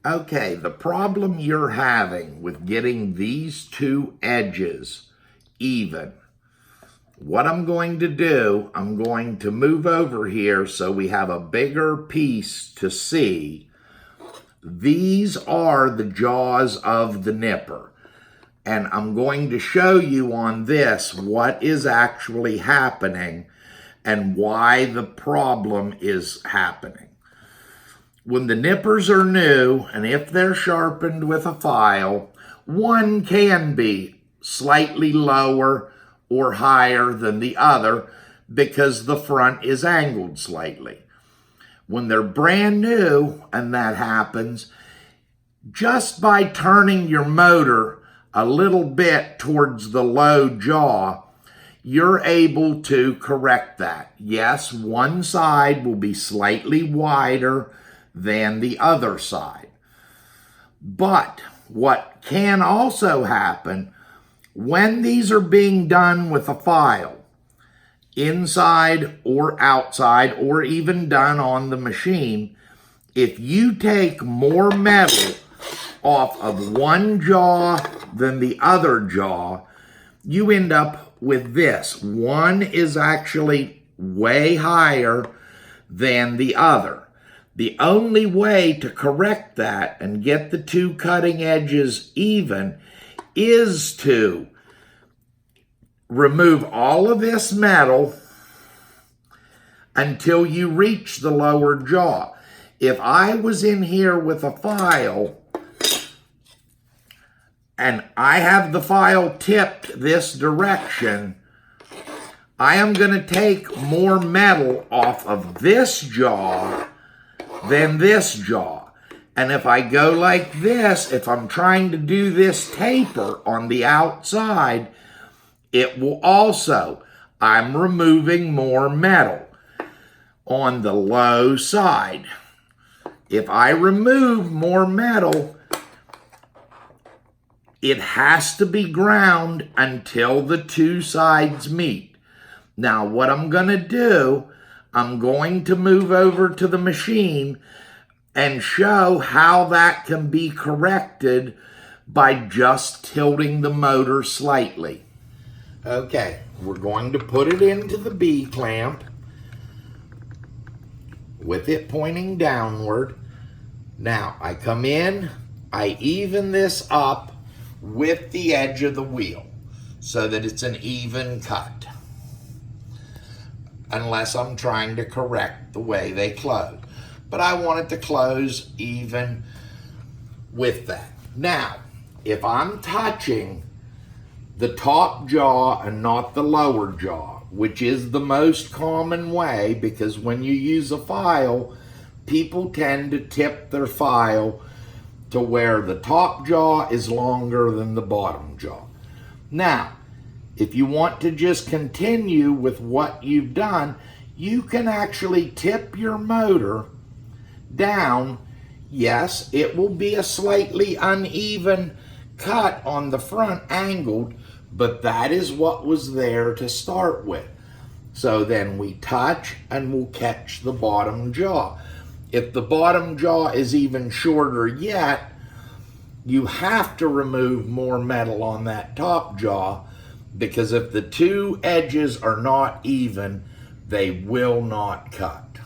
Okay, the problem you're having with getting these two edges even, what I'm going to do, I'm going to move over here so we have a bigger piece to see. These are the jaws of the nipper. And I'm going to show you on this what is actually happening and why the problem is happening. When the nippers are new, and if they're sharpened with a file, one can be slightly lower or higher than the other because the front is angled slightly. When they're brand new and that happens, just by turning your motor a little bit towards the low jaw, you're able to correct that. Yes, one side will be slightly wider than the other side. But what can also happen when these are being done with a file, inside or outside, or even done on the machine, if you take more metal off of one jaw than the other jaw, you end up with this. One is actually way higher than the other. The only way to correct that and get the two cutting edges even is to remove all of this metal until you reach the lower jaw. If I was in here with a file and I have the file tipped this direction, I am going to take more metal off of this jaw than this jaw. And if I go like this, if I'm trying to do this taper on the outside, it will also, I'm removing more metal on the low side. If I remove more metal, it has to be ground until the two sides meet. Now, what I'm going to do, I'm going to move over to the machine and show how that can be corrected by just tilting the motor slightly. Okay, we're going to put it into the B clamp with it pointing downward. Now, I come in, I even this up with the edge of the wheel so that it's an even cut, unless I'm trying to correct the way they close. But I want it to close even with that. Now, if I'm touching the top jaw and not the lower jaw, which is the most common way, because when you use a file, people tend to tip their file to where the top jaw is longer than the bottom jaw. Now, if you want to just continue with what you've done, you can actually tip your motor down. Yes, it will be a slightly uneven cut on the front, angled, but that is what was there to start with. So then we touch and we'll catch the bottom jaw. If the bottom jaw is even shorter yet, you have to remove more metal on that top jaw, because if the two edges are not even, they will not cut.